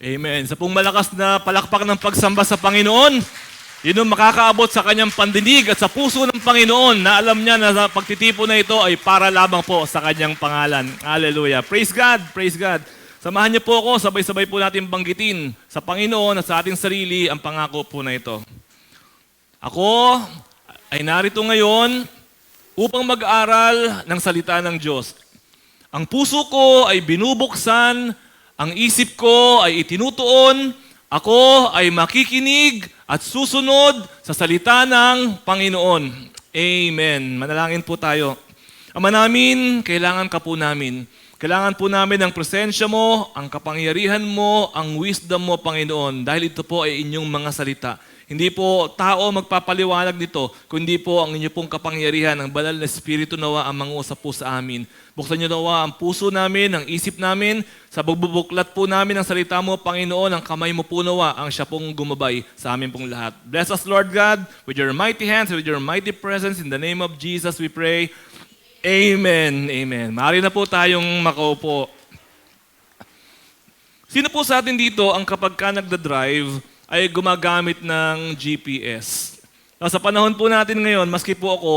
Amen. Sa pong malakas na palakpak ng pagsamba sa Panginoon, yun ang makakaabot sa kanyang pandinig at sa puso ng Panginoon na alam niya na sa pagtitipon na ito ay para lamang po sa kanyang pangalan. Hallelujah. Praise God, praise God. Samahan niyo po ako, sabay-sabay po natin banggitin sa Panginoon at sa ating sarili ang pangako po na ito. Ako ay narito ngayon upang mag-aral ng salita ng Diyos. Ang puso ko ay binubuksan, ang isip ko ay itinutuon, ako ay makikinig at susunod sa salita ng Panginoon. Amen. Manalangin po tayo. Ama namin, kailangan ka po namin. Kailangan po namin ang presensya mo, ang kapangyarihan mo, ang wisdom mo, Panginoon, dahil ito po ay inyong mga salita. Hindi po tao magpapaliwanag nito, kundi po ang inyo pong kapangyarihan, ang banal na Espiritu nawa ang mangusap po sa amin. Buksan niyo nawa ang puso namin, ang isip namin, sa pagbubuklat po namin ng salita mo, Panginoon, ang kamay mo po nawa ang siya pong gumabay sa amin pong lahat. Bless us, Lord God, with your mighty hands, with your mighty presence. In the name of Jesus we pray. Amen. Amen. Maaari na po tayong makaupo. Sino po sa atin dito ang kapag ka nagda-drive ay gumagamit ng GPS? Sa panahon po natin ngayon, maski po ako,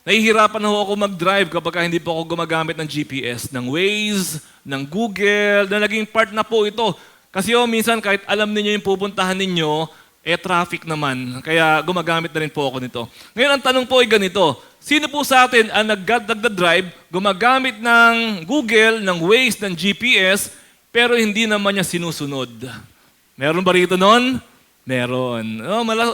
nahihirapan na ako mag-drive kapag hindi po ako gumagamit ng GPS, ng Waze, ng Google, na naging part na po ito. Kasi minsan kahit alam niyo yung pupuntahan ninyo, traffic naman. Kaya gumagamit na rin po ako nito. Ngayon ang tanong po ay ganito, sino po sa atin ang nagda-drive, gumagamit ng Google, ng Waze, ng GPS, pero hindi naman niya sinusunod? Meron ba rito nun? Meron.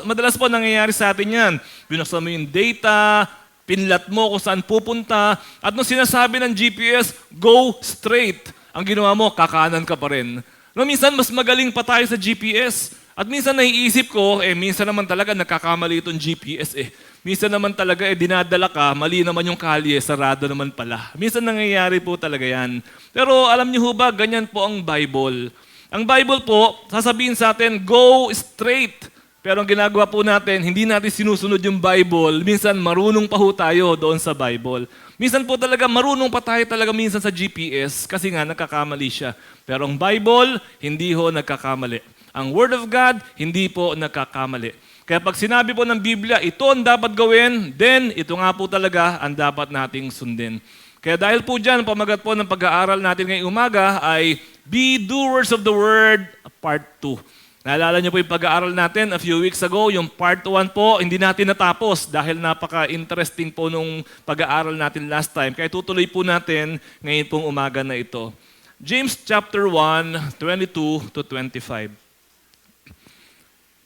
Madalas po nangyayari sa atin yan. Binuksan mo yung data, pinlat mo kung saan pupunta, at nung sinasabi ng GPS, go straight. Ang ginawa mo, kakanan ka pa rin. Minsan, mas magaling pa tayo sa GPS. At minsan naiisip ko, minsan naman talaga nagkakamali itong GPS Minsan naman talaga, dinadala ka, mali naman yung kalye, sarado naman pala. Minsan nangyayari po talaga yan. Pero alam niyo ho ba, ganyan po ang Bible. Ang Bible po, sasabihin sa atin, go straight. Pero ang ginagawa po natin, hindi natin sinusunod yung Bible. Minsan marunong pa ho tayo doon sa Bible. Minsan po talaga, marunong pa tayo talaga minsan sa GPS kasi nga nagkakamali siya. Pero ang Bible, hindi ho nagkakamali. Ang Word of God, hindi po nagkakamali. Kaya pag sinabi po ng Biblia, ito ang dapat gawin, then ito nga po talaga ang dapat nating sundin. Kaya dahil po dyan, pamagat po ng pag-aaral natin ngayong umaga ay Be Doers of the Word, Part 2. Naalala niyo po yung pag-aaral natin a few weeks ago, yung Part 1 po, hindi natin natapos dahil napaka-interesting po nung pag-aaral natin last time. Kaya tutuloy po natin ngayon pong umaga na ito. James chapter 1, 22 to 25.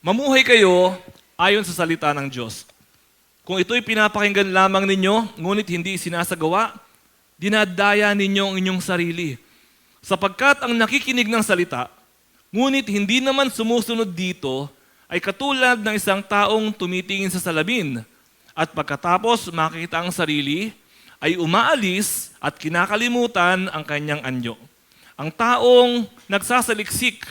Mamuhay kayo ayon sa salita ng Diyos. Kung ito'y pinapakinggan lamang ninyo, ngunit hindi sinasagawa, dinadaya ninyo ang inyong sarili. Sapagkat ang nakikinig ng salita, ngunit hindi naman sumusunod dito, ay katulad ng isang taong tumitingin sa salamin, at pagkatapos makita ang sarili, ay umaalis at kinakalimutan ang kanyang anyo. Ang taong nagsasaliksik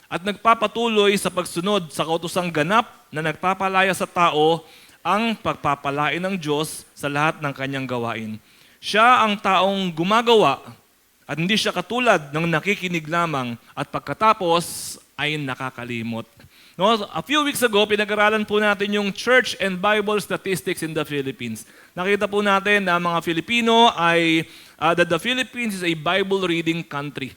at nagpapatuloy sa pagsunod sa kautosang ganap na nagpapalaya sa tao ang pagpapalain ng Diyos sa lahat ng kanyang gawain. Siya ang taong gumagawa at hindi siya katulad ng nakikinig lamang at pagkatapos ay nakakalimot. A few weeks ago, pinag-aralan po natin yung church and Bible statistics in the Philippines. Nakita po natin na mga Filipino ay, that the Philippines is a Bible reading country.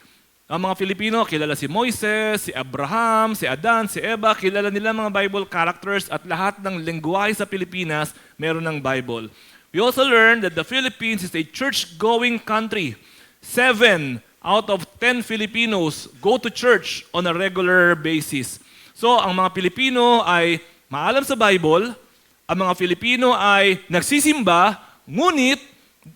Ang mga Filipino, kilala si Moises, si Abraham, si Adan, si Eva, kilala nila mga Bible characters at lahat ng lengguwahe sa Pilipinas meron ng Bible. We also learned that the Philippines is a church-going country. 7 out of 10 Filipinos go to church on a regular basis. So, ang mga Pilipino ay maalam sa Bible, ang mga Filipino ay nagsisimba, ngunit,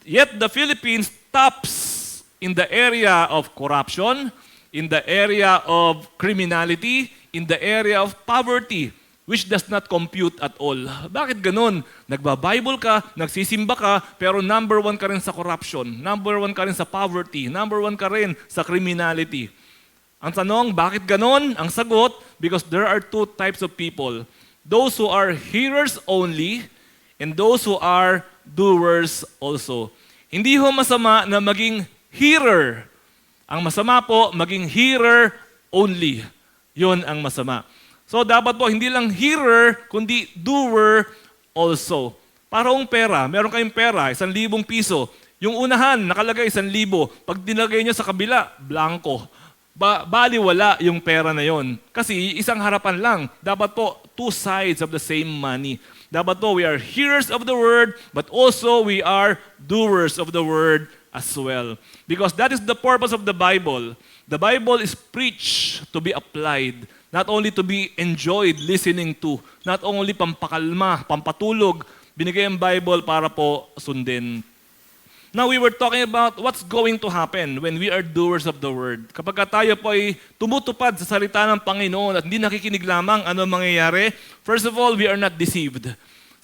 yet the Philippines tops in the area of corruption, in the area of criminality, in the area of poverty, which does not compute at all. Bakit ganun? Nagba-Bible ka, nagsisimba ka, pero number 1 ka rin sa corruption, number 1 ka rin sa poverty, number 1 ka rin sa criminality. Ang tanong, bakit ganun? Ang sagot, because there are two types of people. Those who are hearers only, and those who are doers also. Hindi ho masama na maging hearer. Ang masama po, maging hearer only. Yun ang masama. So dapat po, hindi lang hearer, kundi doer also. Parang pera, meron kayong pera, 1,000 piso. Yung unahan, nakalagay 1,000. Pag dinagay nyo sa kabila, blanco. Baliwala yung pera na yon. Kasi isang harapan lang. Dapat po, two sides of the same money. Dapat po, we are hearers of the word, but also we are doers of the word as well. Because that is the purpose of the Bible. The Bible is preached to be applied, not only to be enjoyed listening to, not only pampakalma, pampatulog. Binigay ang Bible para po sundin. Now, we were talking about what's going to happen when we are doers of the word. Kapag tayo po ay tumutupad sa salita ng Panginoon at hindi nakikinig lamang, ano mangyayari? First of all, we are not deceived.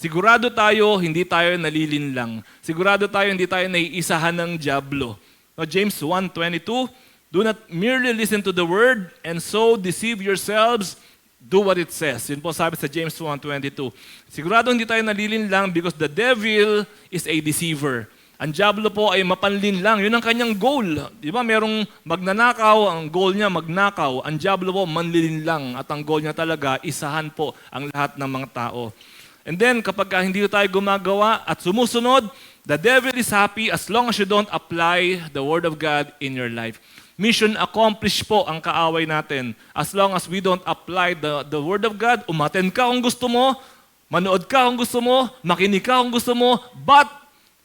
Sigurado tayo, hindi tayo nalilinlang. Sigurado tayo, hindi tayo naiisahan ng dyablo. Now, James 1:22, do not merely listen to the word and so deceive yourselves. Do what it says. Yun po sabi sa James 1:22. Sigurado hindi tayo nalilinlang because the devil is a deceiver. Ang diablo po ay mapanlin lang. Yun ang kanyang goal. Di ba? Merong magnanakaw, ang goal niya magnakaw. Ang diablo po manlilin lang. At ang goal niya talaga, isahan po ang lahat ng mga tao. And then, kapag hindi tayo gumagawa at sumusunod, the devil is happy as long as you don't apply the Word of God in your life. Mission accomplished po ang kaaway natin. As long as we don't apply the Word of God, umattend ka kung gusto mo, manood ka kung gusto mo, makinig ka kung gusto mo, but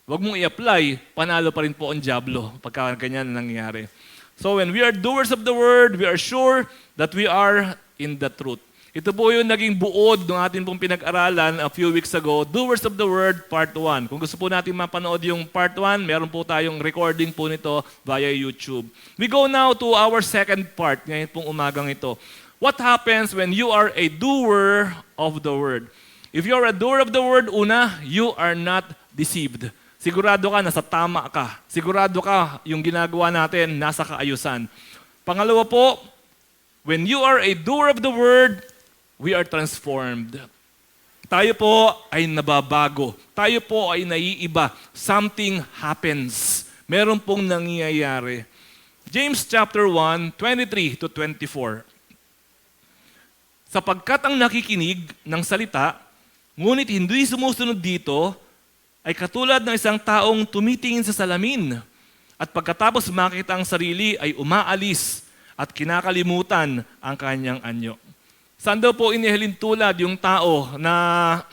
wag mong i-apply, panalo pa rin po ang diablo pagka ganyan nangyayari. So when we are doers of the word, we are sure that we are in the truth. Ito po yung naging buod ng ating pong pinag-aralan a few weeks ago, Doers of the Word, Part 1. Kung gusto po natin mapanood yung Part 1, meron po tayong recording po nito via YouTube. We go now to our second part, ngayon pong umagang ito. What happens when you are a doer of the Word? If you are a doer of the Word, una, you are not deceived. Sigurado ka, nasa tama ka. Sigurado ka, yung ginagawa natin, nasa kaayusan. Pangalawa po, when you are a doer of the word, we are transformed. Tayo po ay nababago. Tayo po ay naiiba. Something happens. Meron pong nangyayari. James chapter 1, 23 to 24. Sapagkat ang nakikinig ng salita, ngunit hindi sumusunod dito, ay katulad ng isang taong tumitingin sa salamin at pagkatapos makita ang sarili ay umaalis at kinakalimutan ang kanyang anyo. Saan daw po inihalin tulad yung tao na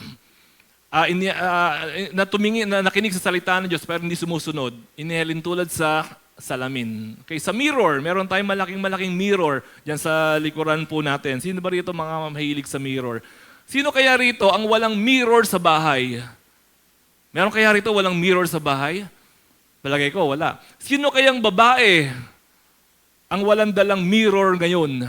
nakinig sa salita ng Diyos pero hindi sumusunod? Inihalin tulad sa salamin. Okay, sa mirror, meron tayong malaking mirror dyan sa likuran po natin. Sino ba rito mga mahilig sa mirror? Sino kaya rito ang walang mirror sa bahay? Meron kaya rito walang mirror sa bahay? Palagay ko, wala. Sino kayang babae ang walang dalang mirror ngayon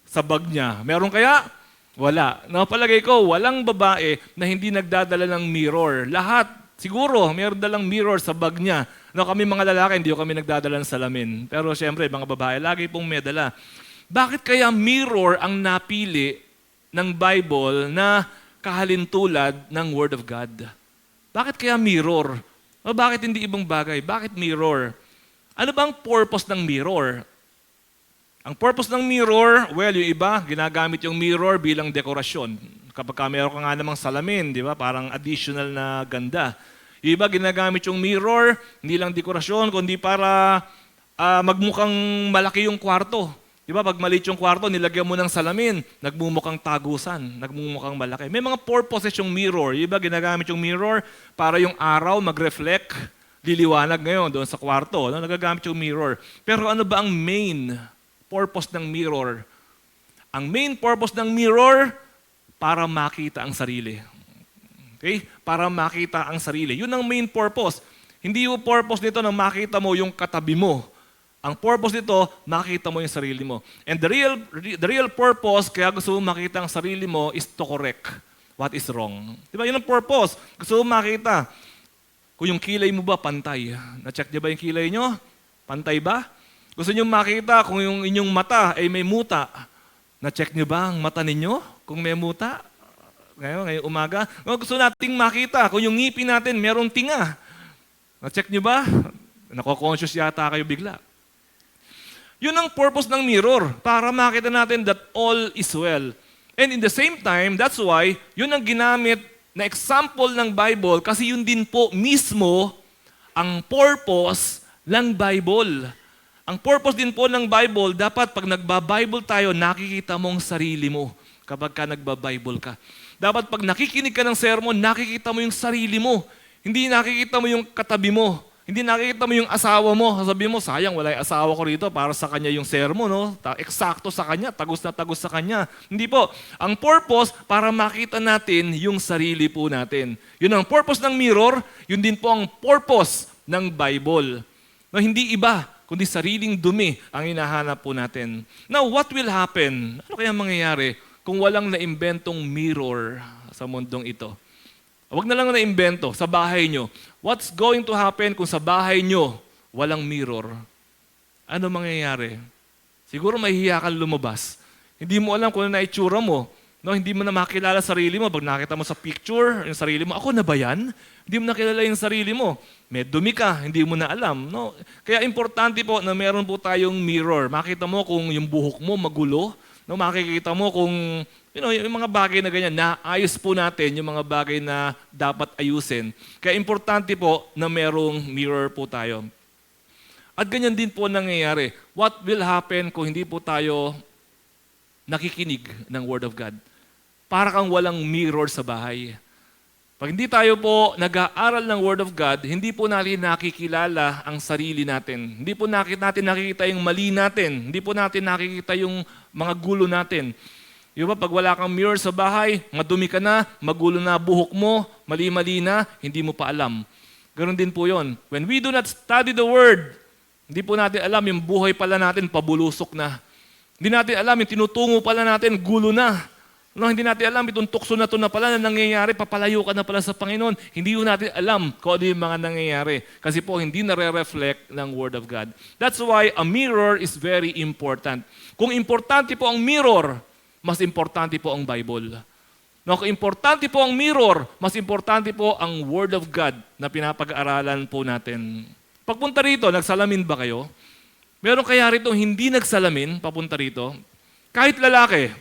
sa bag niya? Meron kaya? Wala. Palagay ko, walang babae na hindi nagdadala ng mirror. Lahat, siguro, meron dalang mirror sa bag niya. Kami mga lalaki, hindi kami nagdadala ng salamin. Pero siyempre, mga babae, lagi pong may dala. Bakit kaya mirror ang napili ng Bible na kahalintulad ng Word of God? Bakit kaya mirror? O bakit hindi ibang bagay? Bakit mirror? Ano bang purpose ng mirror? Ang purpose ng mirror, well, yung iba, ginagamit yung mirror bilang dekorasyon. Kapag meron ka nga namang salamin, di ba? Parang additional na ganda. Yung iba, ginagamit yung mirror, hindi lang dekorasyon, kundi para magmukhang malaki yung kwarto. Di ba? Pag maliit yung kwarto, nilagyan mo ng salamin, nagmumukhang tagusan, nagmumukhang malaki. May mga purposes yung mirror. Yung iba, ginagamit yung mirror para yung araw mag-reflect, liliwanag ngayon doon sa kwarto. Nagagamit yung mirror. Pero ano ba ang main purpose ng mirror? Ang main purpose ng mirror, para makita ang sarili. Okay? Para makita ang sarili. Yun ang main purpose. Hindi yung purpose nito na makita mo yung katabi mo. Ang purpose nito, makita mo yung sarili mo. And the real purpose, kaya gusto mo makita ang sarili mo, is to correct what is wrong. Di ba? Yun ang purpose. Gusto mo makita kung yung kilay mo ba pantay. Na-check niyo ba yung kilay nyo? Pantay ba? Gusto niyo makita kung yung inyong mata ay may muta. Na-check niyo ba ang mata ninyo kung may muta? Ngayong umaga. Gusto nating makita kung yung ngipin natin merong tinga. Na-check niyo ba? Nako-conscious yata kayo bigla. Yun ang purpose ng mirror, para makita natin that all is well. And in the same time, that's why, yun ang ginamit na example ng Bible kasi yun din po mismo ang purpose ng Bible. Ang purpose din po ng Bible, dapat pag nagba-Bible tayo, nakikita mo ang sarili mo kapag ka nagba-Bible ka. Dapat pag nakikinig ka ng sermon, nakikita mo yung sarili mo. Hindi nakikita mo yung katabi mo. Hindi nakikita mo yung asawa mo. Sabi mo, sayang, wala yung asawa ko rito para sa kanya yung sermon. No? Eksakto sa kanya, tagos na tagos sa kanya. Hindi po. Ang purpose, para makita natin yung sarili po natin. Yun ang purpose ng mirror, yun din po ang purpose ng Bible. No, hindi iba, kundi sariling dumi ang hinahanap po natin. Now, what will happen? Ano kaya mangyayari kung walang naimbentong mirror sa mundong ito? Huwag na lang naimbento sa bahay nyo. What's going to happen kung sa bahay nyo walang mirror? Ano mangyayari? Siguro mahihiya kang lumabas. Hindi mo alam kung ano na itsura mo. No, hindi mo na makilala sarili mo. Pag nakita mo sa picture, yung sarili mo, ako na ba yan? Hindi mo nakilala yung sarili mo. May dumi ka, hindi mo na alam. No? Kaya importante po na meron po tayong mirror. Makita mo kung yung buhok mo magulo. No? Makikita mo kung yung mga bagay na ganyan, naayos po natin yung mga bagay na dapat ayusin. Kaya importante po na merong mirror po tayo. At ganyan din po nangyayari. What will happen kung hindi po tayo nakikinig ng Word of God? Para kang walang mirror sa bahay. Pag hindi tayo po nag-aaral ng Word of God, hindi po natin nakikilala ang sarili natin. Hindi po natin nakikita yung mali natin. Hindi po natin nakikita yung mga gulo natin. Yung pag wala kang mirror sa bahay, madumi ka na, magulo na buhok mo, mali-mali na, hindi mo pa alam. Ganon din po yon. When we do not study the Word, hindi po natin alam yung buhay pala natin pabulusok na. Hindi natin alam yung tinutungo pala natin, gulo na. No, hindi natin alam, itong tukso na ito na pala na nangyayari, papalayo ka na pala sa Panginoon. Hindi po natin alam kung ano yung mga nangyayari. Kasi po, hindi nare-reflect ng Word of God. That's why a mirror is very important. Kung importante po ang mirror, mas importante po ang Bible. No, kung importante po ang mirror, mas importante po ang Word of God na pinapag-aralan po natin. Pagpunta rito, nagsalamin ba kayo? Meron kaya rito hindi nagsalamin papunta rito? Kahit lalaki,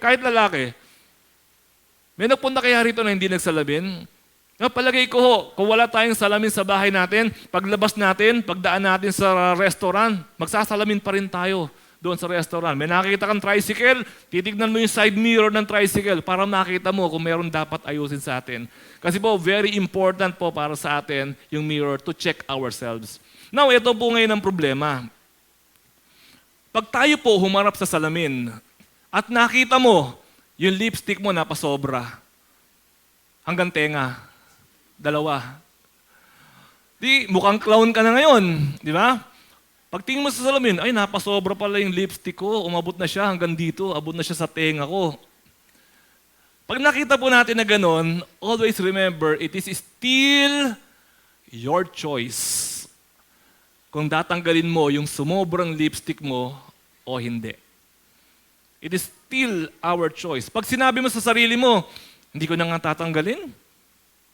may nagpunta kaya rito na hindi nagsalamin? Palagay ko ho, kung wala tayong salamin sa bahay natin, paglabas natin, pagdaan natin sa restaurant, magsasalamin pa rin tayo doon sa restaurant. May nakikita kang tricycle, titignan mo yung side mirror ng tricycle para makita mo kung meron dapat ayusin sa atin. Kasi po, very important po para sa atin yung mirror to check ourselves. Now, ito po ngayon ang problema. Pag tayo po humarap sa salamin at nakita mo yung lipstick mo napasobra hanggang tenga, 2. Di, mukhang clown ka na ngayon, di ba? Pagtingin mo sa salamin, ay napasobra pala yung lipstick ko, umabot na siya hanggang dito, abot na siya sa tenga ko. Pag nakita po natin na ganon, always remember, it is still your choice kung tatanggalin mo yung sumobrang lipstick mo o hindi. It is still our choice. Pag sinabi mo sa sarili mo, hindi ko na nga tatanggalin,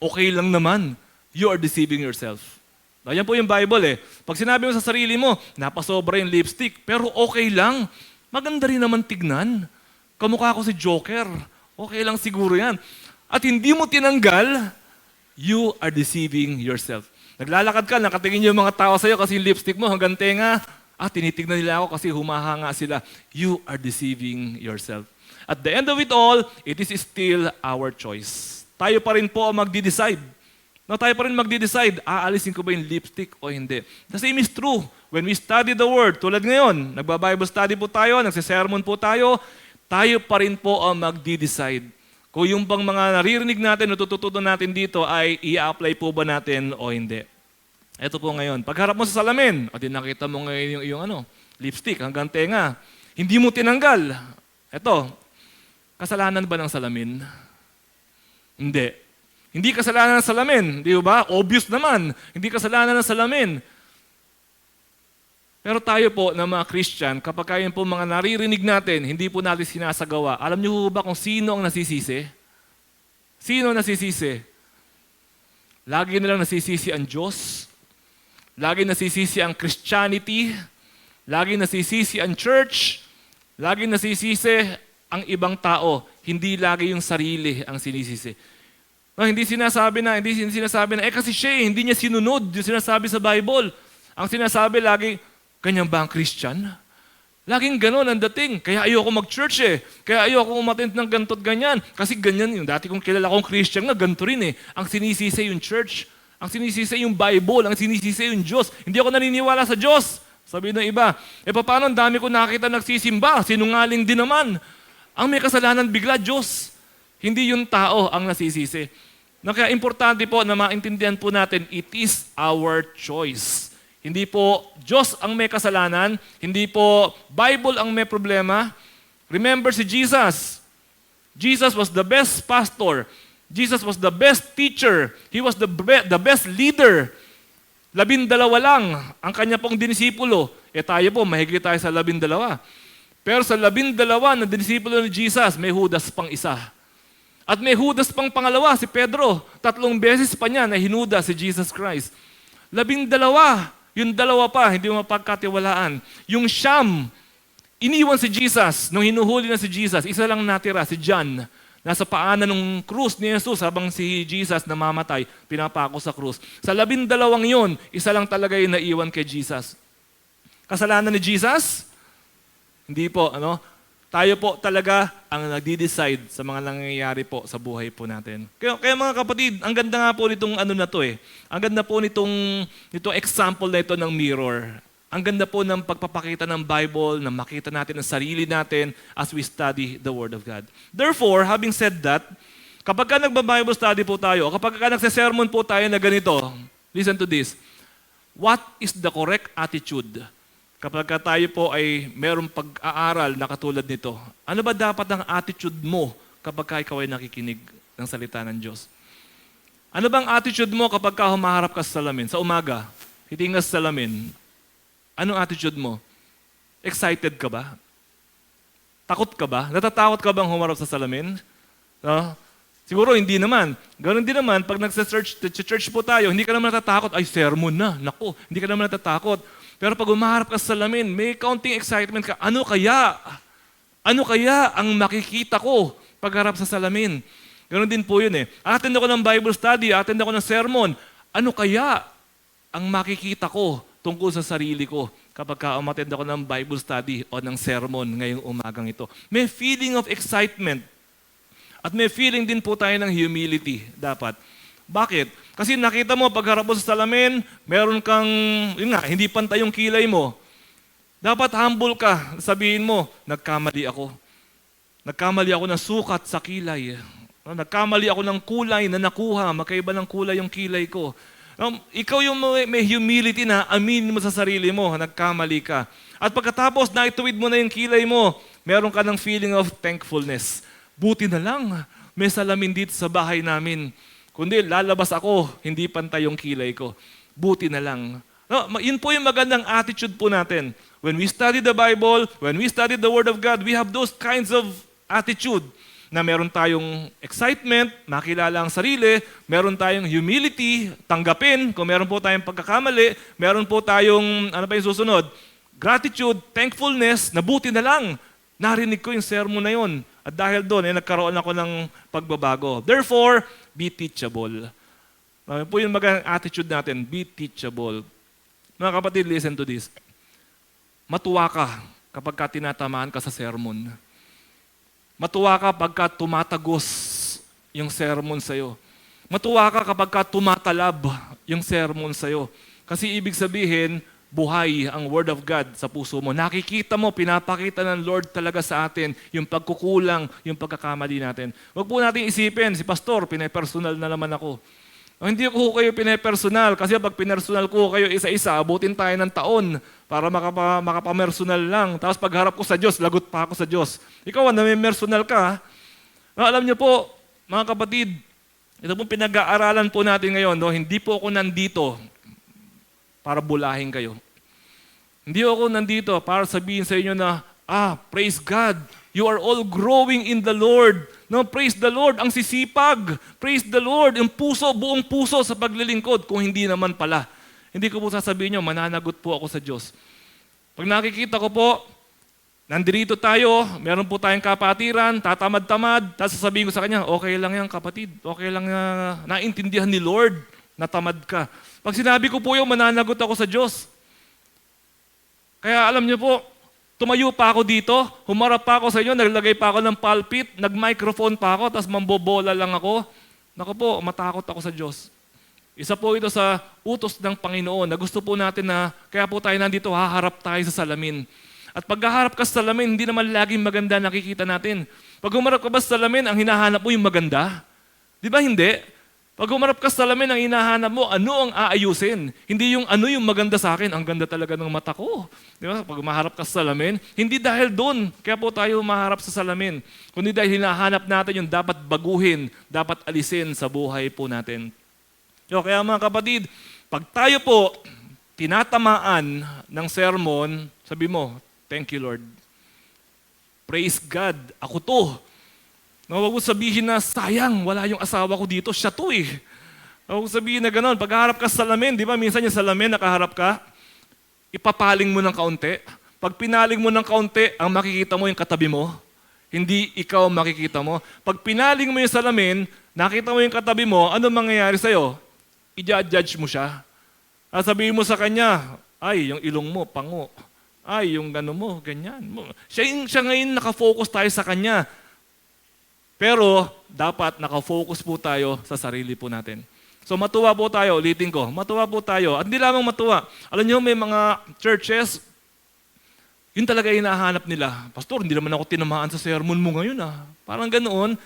okay lang naman, you are deceiving yourself. Yan po yung Bible eh. Pag sinabi mo sa sarili mo, napasobra yung lipstick, pero okay lang, maganda rin naman tignan. Kamukha ko si Joker, okay lang siguro yan. At hindi mo tinanggal, you are deceiving yourself. Naglalakad ka, nakatingin yung mga tao sa'yo kasi yung lipstick mo hanggang tenga, tinitignan nila ako kasi humahanga sila. You are deceiving yourself. At the end of it all, it is still our choice. Tayo pa rin po ang magdi-decide. No, tayo pa rin magdi-decide, aalisin ko ba yung lipstick o hindi. The same is true. When we study the Word, tulad ngayon, nagba-Bible study po tayo, nagsisermon po tayo pa rin po ang magdi-decide. Kung yung bang mga naririnig natin, natututunan natin dito ay i-apply po ba natin o hindi. Ito po ngayon. Pagharap mo sa salamin, di nakita mo ngayon yung lipstick hanggang tenga. Hindi mo tinanggal. Ito, kasalanan ba ng salamin? Hindi. Hindi kasalanan ng salamin. Di ba? Obvious naman. Hindi kasalanan ng salamin. Pero tayo po na mga Christian, kapag kayo po mga naririnig natin, hindi po natin sinasagawa. Alam niyo ba kung sino ang nasisisi? Sino ang nasisisi? Lagi nilang nasisisi ang Diyos. Lagi nasisisi ang Christianity. Laging nasisisi ang church, laging nasisisi ang ibang tao, hindi lagi yung sarili ang sinisisi. No, hindi sinasabi na, kasi siya hindi niya sinunod yung sinasabi sa Bible. Ang sinasabi lagi, ganyan ba ang Christian? Laging ganon ang dating. Kaya ayoko mag-church Kaya ayoko umattend ng ganto't ganyan. Kasi ganyan yung dati kong kilala kong Christian nga, ganito rin Ang sinisisi yung church, ang sinisisi yung Bible, ang sinisisi yung Diyos. Hindi ako naniniwala sa Diyos. Sabi ng iba, paano ang dami ko nakita nagsisimba? Sinungaling din naman. Ang may kasalanan bigla, Diyos. Hindi yung tao ang nasisisi. Kaya importante po na maintindihan po natin, it is our choice. Hindi po Diyos ang may kasalanan, hindi po Bible ang may problema. Remember si Jesus. Jesus was the best pastor. Jesus was the best teacher. He was the best leader. 12 lang ang kanya pong dinisipulo. Tayo po, mahigit tayo sa 12. Pero sa 12 na dinisipulo ni Jesus, may Judas pang isa. At may Judas pang pangalawa, si Pedro. 3 beses pa niya na hinuda si Jesus Christ. 12, yung 2 pa, hindi mo mapagkatiwalaan. Yung Siyam, iniwan si Jesus. Nung hinuhuli na si Jesus, isa lang natira, si John. Nasa paanan ng krus ni Jesus habang si Jesus namamatay, pinapako sa krus. Sa 12 yun, isa lang talaga yung naiwan kay Jesus. Kasalanan ni Jesus? Hindi po, Tayo po talaga ang nagdi-decide sa mga nangyayari po sa buhay po natin. Kaya mga kapatid, ang ganda nga po nitong na to Ang ganda po nitong example na ito ng mirror. Ang ganda po ng pagpapakita ng Bible, na makita natin ang sarili natin as we study the Word of God. Therefore, having said that, kapag ka nagba-Bible study po tayo, kapag ka nagse-sermon po tayo na ganito, listen to this, what is the correct attitude? Kapag tayo po ay mayroong pag-aaral na katulad nito, ano ba dapat ang attitude mo kapag ikaw ay nakikinig ng salita ng Diyos? Ano bang attitude mo kapag humaharap ka sa salamin? Sa umaga, hitingas sa salamin. Anong attitude mo? Excited ka ba? Takot ka ba? Natatakot ka bang humarap sa salamin? No? Siguro hindi naman. Ganon din naman, pag nagsa-church po tayo, hindi ka naman natatakot, ay sermon na, naku, hindi ka naman natatakot. Pero pag umaharap ka sa salamin, may kaunting excitement ka. Ano kaya? Ano kaya ang makikita ko pagharap sa salamin? Ganon din po yun Attend ako ng Bible study, attend ako ng sermon. Ano kaya ang makikita ko tungkol sa sarili ko kapag umattend ako ng Bible study o ng sermon ngayong umagang ito? May feeling of excitement. At may feeling din po tayo ng humility dapat. Bakit? Kasi nakita mo, pagharap mo sa salamin, meron kang, hindi pantay yung kilay mo. Dapat humble ka. Sabihin mo, nagkamali ako. Nagkamali ako ng sukat sa kilay. Nagkamali ako ng kulay na nakuha. Magkaiba ng kulay yung kilay ko. Ikaw yung may humility na aminin mo sa sarili mo, nagkamali ka. At pagkatapos na ituwid mo na yung kilay mo, meron ka ng feeling of thankfulness. Buti na lang, may salamin dito sa bahay namin. Kundi lalabas ako, hindi pantay yung kilay ko. Buti na lang. Yun po yung magandang attitude po natin. When we study the Bible, when we study the Word of God, we have those kinds of attitude na meron tayong excitement, makilala ang sarili, meron tayong humility, tanggapin, kung meron po tayong pagkakamali, meron po tayong, ano pa yung susunod? Gratitude, thankfulness, na buti na lang. Narinig ko yung sermon na yun. At dahil doon, nagkaroon ako ng pagbabago. Therefore, be teachable. Po yung magandang attitude natin, be teachable. Mga kapatid, listen to this. Matuwa ka kapag tinatamaan ka sa sermon. Matuwa ka pagka tumatagos yung sermon sa'yo. Matuwa ka kapag tumatalab yung sermon sa'yo. Kasi ibig sabihin, buhay ang Word of God sa puso mo. Nakikita mo, pinapakita ng Lord talaga sa atin yung pagkukulang, yung pagkakamali natin. Huwag po natin isipin, si Pastor, pinepersonal na naman ako. Hindi ko kayo pinepersonal kasi pag pinersonal ko kayo isa-isa, abutin tayo ng taon para makapamersonal lang. Tapos pagharap ko sa Diyos, lagot pa ako sa Diyos. Ikaw, namimersonal ka. Alam niyo po, mga kapatid, ito po pinag-aaralan po natin ngayon. Hindi po ako nandito para bulahin kayo. Hindi ako nandito para sabihin sa inyo na, praise God, you are all growing in the Lord. No, praise the Lord, ang sisipag. Praise the Lord, yung puso, buong puso sa paglilingkod. Kung hindi naman pala. Hindi ko po sasabihin nyo, mananagot po ako sa Diyos. Pag nakikita ko po, nandito tayo, meron po tayong kapatiran, tatamad-tamad, tapos sasabihin ko sa kanya, okay lang yan kapatid, okay lang na naintindihan ni Lord na tamad ka. Pag sinabi ko po yung mananagot ako sa Diyos. Kaya alam niyo po, tumayo pa ako dito, humarap pa ako sa inyo, naglagay pa ako ng pulpit, nag-microphone pa ako, tapos mambobola lang ako. Naku po, matakot ako sa Diyos. Isa po ito sa utos ng Panginoon na gusto po natin na, kaya po tayo nandito, haharap tayo sa salamin. At pag haharap ka sa salamin, hindi naman laging maganda nakikita natin. Pag humarap ka ba sa salamin, ang hinahanap mo yung maganda? Di ba hindi? Pag humarap ka sa salamin, ang hinahanap mo, ano ang aayusin? Hindi yung ano yung maganda sa akin, ang ganda talaga ng mata ko. Di ba? Pag maharap ka sa salamin, hindi dahil doon, kaya po tayo maharap sa salamin. Kundi dahil hinahanap natin yung dapat baguhin, dapat alisin sa buhay po natin. So, kaya mga kapatid, pag tayo po tinatamaan ng sermon, sabi mo, thank you Lord. Praise God, ako to. No, wag mo sabihin na sayang, wala yung asawa ko dito, siya to eh. Wag mo sabihin na gano'n, pagharap ka sa salamin, di ba minsan yung salamin, nakaharap ka, ipapaling mo ng kaunti. Pag pinaling mo ng kaunti, ang makikita mo yung katabi mo. Hindi ikaw makikita mo. Pag pinaling mo yung salamin, nakita mo yung katabi mo, ano mangyayari sa'yo? I-judge mo siya. At sabihin mo sa kanya, ay, yung ilong mo, pango. Ay, yung gano'n mo, ganyan. Siya ngayon nakafocus tayo sa kanya. Pero dapat nakafocus po tayo sa sarili po natin. So matuwa po tayo, ulitin ko, matuwa po tayo. At hindi lamang matuwa. Alam niyo, may mga churches, yun talaga hinahanap nila. Pastor, hindi naman ako tinamaan sa sermon mo ngayon ah. Parang ganoon.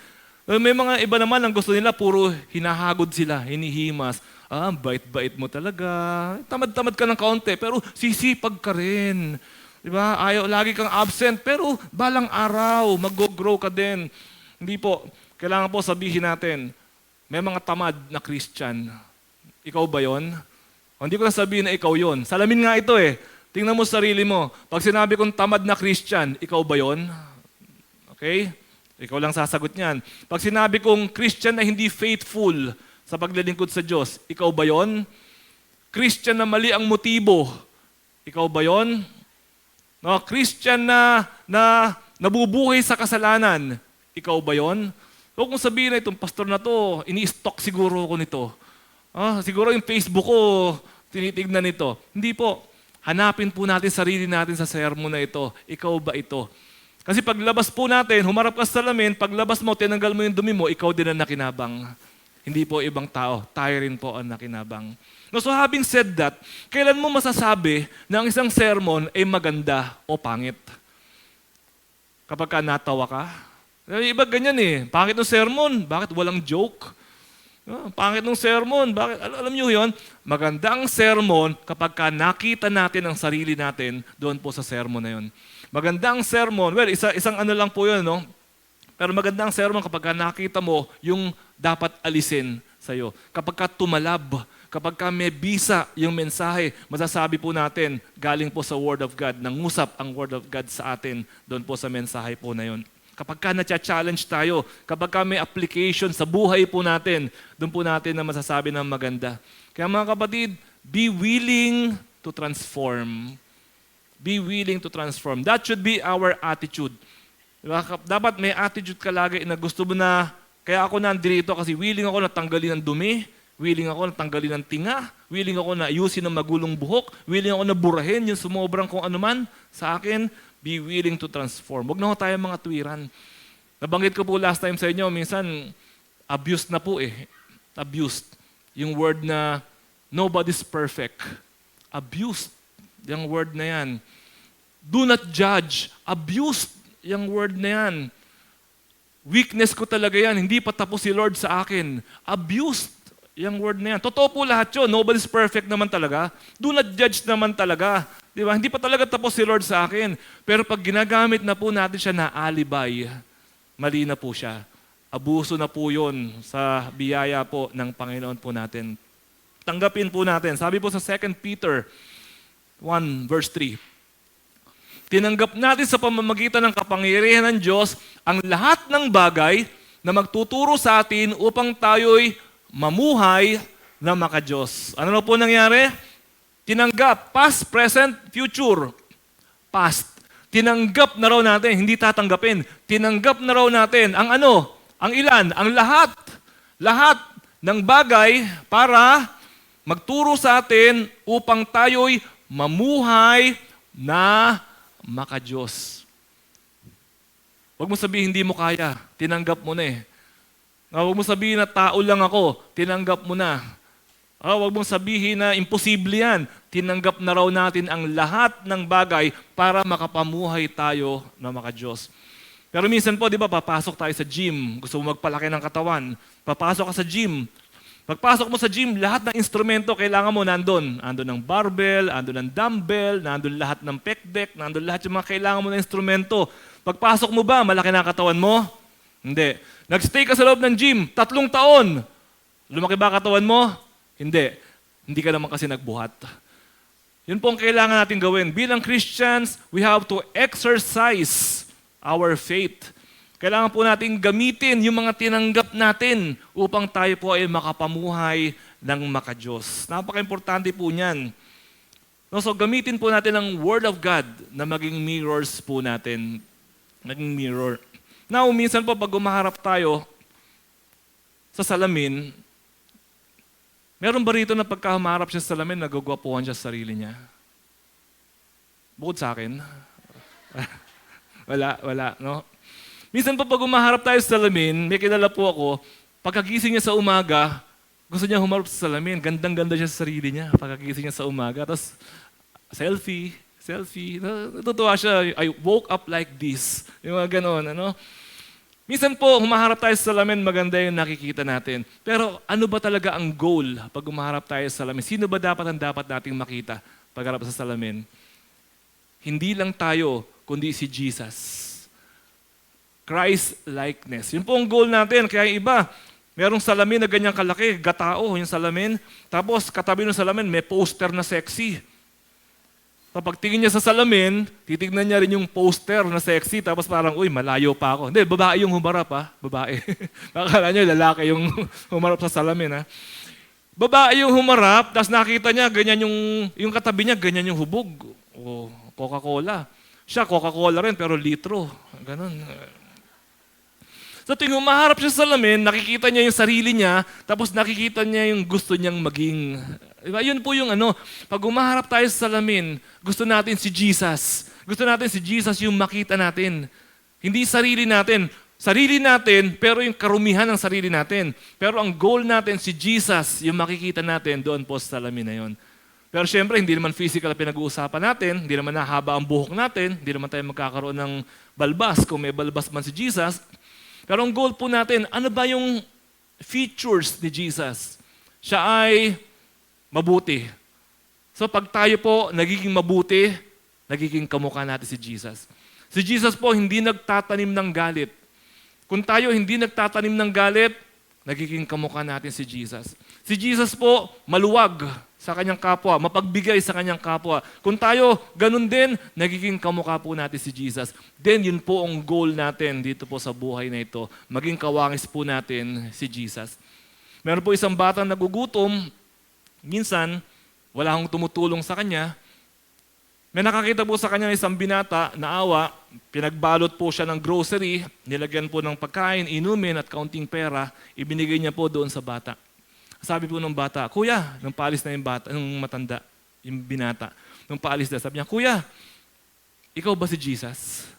May mga iba naman ang gusto nila, puro hinahagod sila, hinihimas. Ah, bait-bait mo talaga. Tamad-tamad ka ng kaunti, pero sisipag ka rin. Diba? Ayaw, lagi kang absent, pero balang araw, mag-grow ka din. Hindi po. Kailangan po sabihin natin, may mga tamad na Christian. Ikaw ba yon? Hindi ko na sabihin na ikaw yon. Salamin nga ito eh. Tingnan mo sa sarili mo. Pag sinabi kong tamad na Christian, ikaw ba yon? Okay? Ikaw lang sasagot niyan. Pag sinabi kong Christian na hindi faithful sa paglilingkod sa Diyos, ikaw ba yon? Christian na mali ang motibo, ikaw ba yon? No, Christian na nabubuhay sa kasalanan, ikaw ba yon? Huwag mong sabihin na itong pastor na to, ini-stalk siguro ko nito. Siguro yung Facebook ko, tinitignan nito. Hindi po. Hanapin po natin sarili natin sa sermon na ito. Ikaw ba ito? Kasi paglabas po natin, humarap ka sa salamin, paglabas mo, tinanggal mo yung dumi mo, ikaw din ang nakinabang. Hindi po ibang tao. Tayo rin po ang nakinabang. No, so having said that, kailan mo masasabi na ang isang sermon ay maganda o pangit? Kapag ka natawa ka? Iba ganyan eh. Pangit ng sermon, bakit walang joke? Pangit ng sermon, bakit? Alam niyo yon? Maganda ang sermon kapag ka nakita natin ang sarili natin doon po sa sermon na yon. Maganda ang sermon, well, isang ano lang po yun, no? Pero maganda ang sermon kapag ka nakita mo yung dapat alisin sa'yo. Kapag ka tumalab, kapag ka may bisa yung mensahe, masasabi po natin, galing po sa Word of God, nangusap ang Word of God sa atin doon po sa mensahe po na yon. Kapag ka na-challenge tayo, kapag ka may application sa buhay po natin, doon po natin na masasabi ng maganda. Kaya mga kapatid, be willing to transform. Be willing to transform. That should be our attitude. Diba? Dapat may attitude ka lagi na gusto mo na, kaya ako nandito kasi willing ako na tanggalin ng dumi, willing ako na tanggalin ng tinga, willing ako na ayusin ng magulong buhok, willing ako na burahin yung sumobrang kung anuman sa akin. Be willing to transform. Huwag na ho tayo mga tuwiran. Nabanggit ko po last time sa inyo, minsan abused na po eh. Abused. Yung word na nobody's perfect. Abused. Yung word na yan. Do not judge. Abused. Yung word na yan. Weakness ko talaga yan. Hindi pa tapos si Lord sa akin. Abused. Yung word na yan. Totoo po lahat yun. Nobody's perfect naman talaga. Do not judge naman talaga. Diba? Hindi pa talaga tapos si Lord sa akin. Pero pag ginagamit na po natin siya na alibay, mali na po siya. Abuso na po yun sa biyaya po ng Panginoon po natin. Tanggapin po natin. Sabi po sa 2 Peter 1 verse 3, tinanggap natin sa pamamagitan ng kapangyarihan ng Diyos ang lahat ng bagay na magtuturo sa atin upang tayo'y mamuhay na maka-Diyos. Ano na po nangyari? Tinanggap, past, present, future. Past. Tinanggap na raw natin, hindi tatanggapin. Tinanggap na raw natin ang ano? Ang ilan? Ang lahat. Lahat ng bagay para magturo sa atin upang tayo'y mamuhay na maka-Diyos. Huwag mo sabihin hindi mo kaya, tinanggap mo na eh. Huwag mo sabihin na tao lang ako, tinanggap mo na. Huwag mong sabihin na imposible yan, tinanggap na raw natin ang lahat ng bagay para makapamuhay tayo na maka-Diyos. Pero minsan po, di ba, papasok tayo sa gym, gusto mo magpalaki ng katawan, papasok ka sa gym. Pagpasok mo sa gym, lahat ng instrumento kailangan mo nandun. Nandun ang barbell, nandun ang dumbbell, nandun lahat ng pec deck, nandun lahat yung mga kailangan mo na instrumento. Pagpasok mo ba, malaki na katawan mo? Hindi. Nagstay ka sa loob ng gym, 3 taon. Lumaki ba katawan mo? Hindi. Hindi ka naman kasi nagbuhat. Yun po ang kailangan natin gawin. Bilang Christians, we have to exercise our faith. Kailangan po natin gamitin yung mga tinanggap natin upang tayo po ay makapamuhay ng maka-Diyos. Napaka-importante po niyan. No, so gamitin po natin ang Word of God na maging mirrors po natin. Maging mirror. Now, minsan po pag umaharap tayo sa salamin, meron ba rito na pagka humarap siya sa salamin, nagugwapuhan siya sa sarili niya? Bukod sa akin? Wala, no? Minsan po pag umaharap tayo sa salamin, may kilala po ako, pagkagising niya sa umaga, gusto niya humarap sa salamin, gandang-ganda siya sa sarili niya pagkagising niya sa umaga. Tapos, selfie. Natutuwa siya, I woke up like this. Yung mga ganon, ano? Minsan po, humaharap tayo sa salamin, maganda yung nakikita natin. Pero ano ba talaga ang goal pag humaharap tayo sa salamin? Sino ba dapat nating makita pag harap sa salamin? Hindi lang tayo, kundi si Jesus. Christ-likeness. Yun po ang goal natin. Kaya iba, merong salamin na ganyang kalaki, gatao yung salamin. Tapos katabi ng salamin, may poster na sexy. Kapag tingin niya sa salamin, titignan niya rin yung poster na sexy, tapos parang, uy, malayo pa ako. Hindi, babae yung humarap ha, babae. Akala niyo, lalaki yung humarap sa salamin ha. Babae yung humarap, tapos nakita niya, ganyan yung katabi niya, ganyan yung hubog. O, Coca-Cola. Siya, Coca-Cola rin, pero litro. Ganon. So tuwing humaharap siya sa salamin, nakikita niya yung sarili niya, tapos nakikita niya yung gusto niyang maging. Diba? Yun po yung ano, pag humaharap tayo sa salamin, gusto natin si Jesus. Gusto natin si Jesus yung makita natin. Hindi sarili natin. Sarili natin, pero yung karumihan ng sarili natin. Pero ang goal natin si Jesus, yung makikita natin doon po sa salamin na yun. Pero syempre, hindi naman physical pinag-uusapan natin, hindi naman nahaba ang buhok natin, hindi naman tayo magkakaroon ng balbas kung may balbas man si Jesus. Pero ang goal po natin, ano ba yung features ni Jesus? Siya ay mabuti. So pag tayo po nagiging mabuti, nagiging kamukha natin si Jesus. Si Jesus po hindi nagtatanim ng galit. Kung tayo hindi nagtatanim ng galit, nagiging kamukha natin si Jesus. Si Jesus po maluwag sa kanyang kapwa, mapagbigay sa kanyang kapwa. Kung tayo ganun din, nagiging kamukha po natin si Jesus. Then yun po ang goal natin dito po sa buhay na ito. Maging kawangis po natin si Jesus. Meron po isang batang nagugutom, minsan wala akong tumutulong sa kanya. May nakakita po sa kanya isang binata na awa, pinagbalot po siya ng grocery, nilagyan po ng pagkain, inumin at kaunting pera, ibinigay niya po doon sa bata. Sabi po ng bata, Kuya, nung paalis na yung bata, nung matanda, yung binata, nung paalis na, sabi niya, Kuya, ikaw ba si Jesus?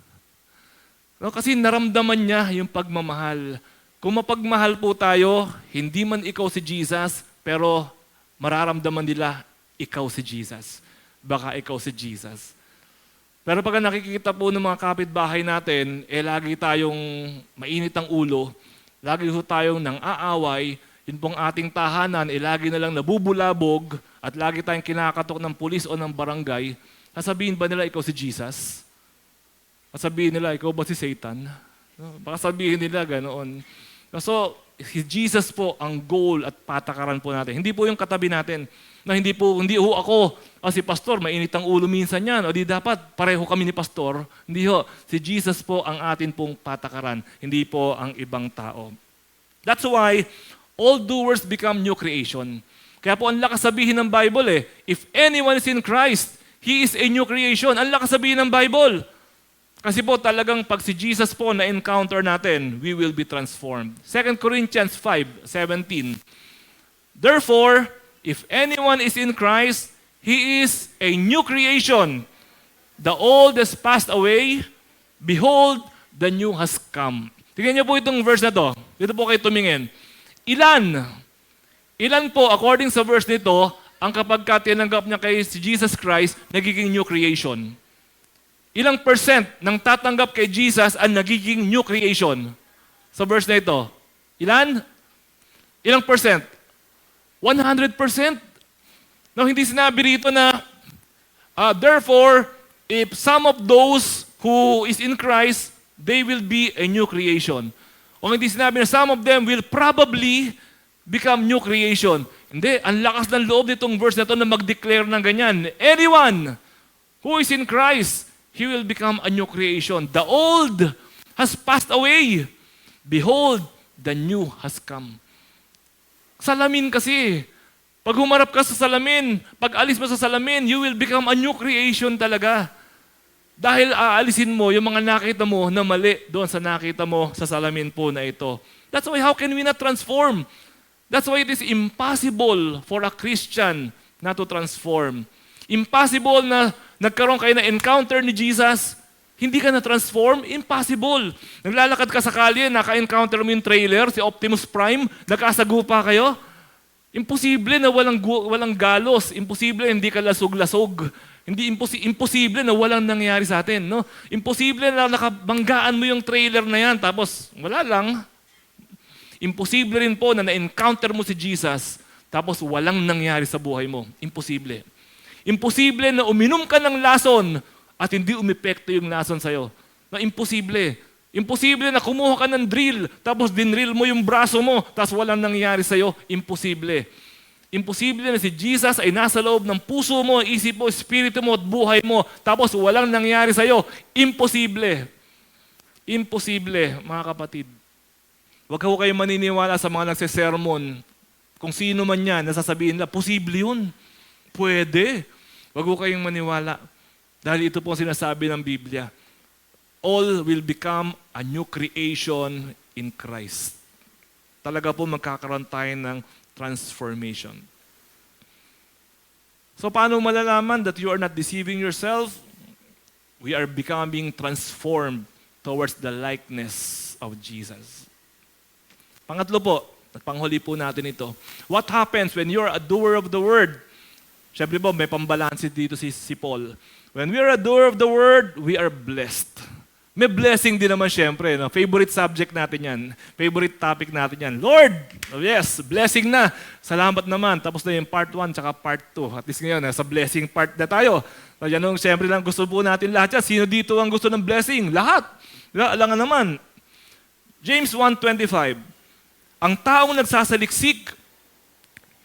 No, kasi naramdaman niya yung pagmamahal. Kung mapagmahal po tayo, hindi man ikaw si Jesus, pero mararamdaman nila, ikaw si Jesus. Baka ikaw si Jesus. Pero pag nakikita po ng mga kapitbahay natin, lagi tayong mainit ang ulo, lagi po tayong nang-aaway, yun pong ating tahanan, lagi na lang nabubulabog, at lagi tayong kinakatok ng pulis o ng barangay, sasabihin ba nila ikaw si Jesus? Sasabihin nila, ikaw ba si Satan? Baka sabihin nila ganoon. So, si Jesus po ang goal at patakaran po natin. Hindi po yung katabi natin. Na hindi ho ako, si pastor, mainit ang ulo minsan yan. O di dapat, pareho kami ni pastor. Hindi ho. Si Jesus po ang atin pong patakaran. Hindi po ang ibang tao. That's why, all doers become new creation. Kaya po ang lakas sabihin ng Bible if anyone is in Christ, He is a new creation. Ang lakas sabihin ng Bible. Kasi po talagang pag si Jesus po na-encounter natin, we will be transformed. 2 Corinthians 5:17. Therefore, if anyone is in Christ, he is a new creation. The old has passed away. Behold, the new has come. Tingnan niyo po itong verse na to. Dito po kayo tumingin. Ilan po, according sa verse nito, ang kapag tinanggap niya kay si Jesus Christ, nagiging new creation? Ilang percent ng tatanggap kay Jesus ang nagiging new creation? Sa verse na ito. Ilang percent? 100%. No, hindi sinabi rito na, therefore, if some of those who is in Christ, they will be a new creation. O hindi sinabi na some of them will probably become new creation. Hindi, ang lakas ng loob nitong verse na ito na mag-declare ng ganyan. Anyone who is in Christ, he will become a new creation. The old has passed away. Behold, the new has come. Salamin kasi. Pag humarap ka sa salamin, pag alis mo sa salamin, you will become a new creation talaga. Dahil aalisin mo yung mga nakita mo na mali doon sa nakita mo sa salamin po na ito. That's why how can we not transform? That's why it is impossible for a Christian not to transform. Impossible na nagkaroon kayo na encounter ni Jesus, hindi ka na-transform? Impossible. Naglalakad ka sa kalye, naka-encounter mo yung trailer, si Optimus Prime, nakasagupa kayo. Imposible na walang galos. Imposible hindi ka lasog-lasog. Imposible na walang nangyari sa atin. No? Imposible na nakabanggaan mo yung trailer na yan, tapos wala lang. Imposible rin po na na-encounter mo si Jesus, tapos walang nangyari sa buhay mo. Imposible. Imposible na uminom ka ng lason at hindi umepekto yung lason sa'yo. Na imposible. Imposible na kumuha ka ng drill, tapos dinrill mo yung braso mo, tapos walang nangyari sa'yo. Imposible. Imposible na si Jesus ay nasa loob ng puso mo, isip mo, espiritu mo at buhay mo, tapos walang nangyari sa'yo. Imposible. Imposible, mga kapatid. Huwag ko kayo maniniwala sa mga nagsesermon. Kung sino man yan, nasasabihin nila, posible yun. Pwede. Huwag ko kayong maniwala. Dahil ito po sinasabi ng Biblia. All will become a new creation in Christ. Talaga po magkakaroon tayo ng transformation. So paano malalaman that you are not deceiving yourself? We are becoming transformed towards the likeness of Jesus. Pangatlo po, at panghuli po natin ito. What happens when you are a doer of the word? Siyempre po, may pambalansin dito si Paul. When we are a doer of the word, we are blessed. May blessing din naman siyempre. No? Favorite subject natin yan. Favorite topic natin yan. Lord! Oh yes, blessing na. Salamat naman. Tapos na yung part 1 tsaka part 2. At least ngayon, sa blessing part na tayo. So, yan yung siyempre lang gusto po natin lahat yan. Sino dito ang gusto ng blessing? Lahat. Alangan naman. James 1:25. Ang taong nagsasaliksik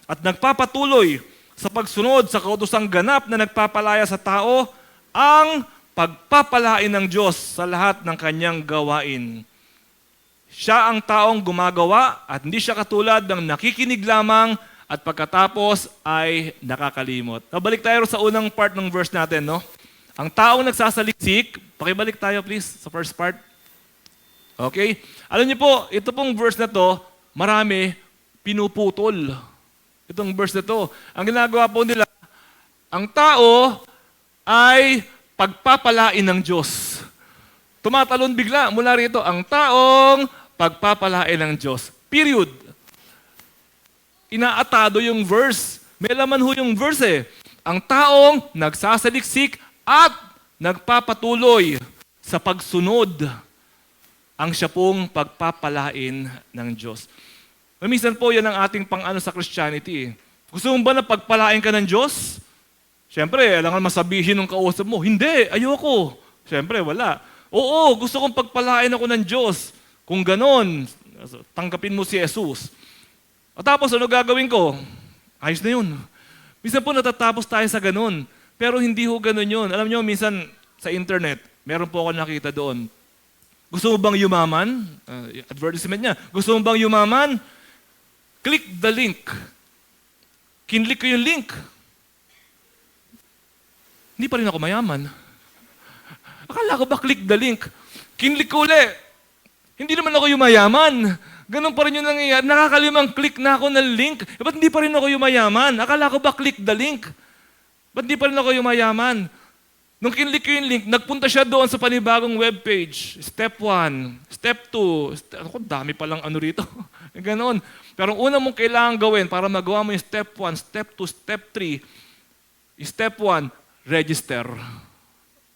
at nagpapatuloy sa pagsunod sa kautosang ganap na nagpapalaya sa tao, ang pagpapalain ng Diyos sa lahat ng kanyang gawain. Siya ang taong gumagawa at hindi siya katulad ng nakikinig lamang at pagkatapos ay nakakalimot. Balik tayo sa unang part ng verse natin. No? Ang taong nagsasaliksik, pakibalik tayo please sa first part. Okay? Alam niyo po, ito pong verse na to, marami pinuputol. Itong verse na to. Ang ginagawa po nila, ang tao ay pagpapalain ng Diyos. Tumatalon bigla mula rito, ang taong pagpapalain ng Diyos. Period. Inaatado yung verse. May laman ho yung verse eh. Ang taong nagsasaliksik at nagpapatuloy sa pagsunod, ang siya pong pagpapalain ng Diyos. Minsan po yan ang ating pang-ano sa Christianity. Gusto mo ba na pagpalain ka ng Diyos? Siyempre, alangan masabihin ng kausap mo, hindi, ayoko. Siyempre, wala. Oo, gusto kong pagpalain ako ng Diyos. Kung ganon, tanggapin mo si Jesus. At tapos, ano gagawin ko? Ayos na yun. Minsan po natatapos tayo sa ganon. Pero hindi ho ganon yun. Alam nyo, minsan sa internet, meron po ako nakita doon. Gusto mo bang yumaman? Advertisement niya. Gusto mo bang yumaman? Click the link. Kinlik ko yung link. Hindi pa rin ako mayaman. Akala ko ba click the link? Kinlik ko uli. Hindi naman ako yumayaman. Ganun pa rin yung nangyayari. Nakakalimang click na ako ng link. Ba't hindi pa rin ako yumayaman? Akala ko ba click the link? Ba't hindi pa rin ako yumayaman? Nung kinlik ko yung link, nagpunta siya doon sa panibagong webpage. Step 1, Step 2. Ako, dami palang ano rito. Ganon. Pero ang una mong kailangan gawin para magawa mo yung Step 1, Step 2, Step 3, Step 1, register.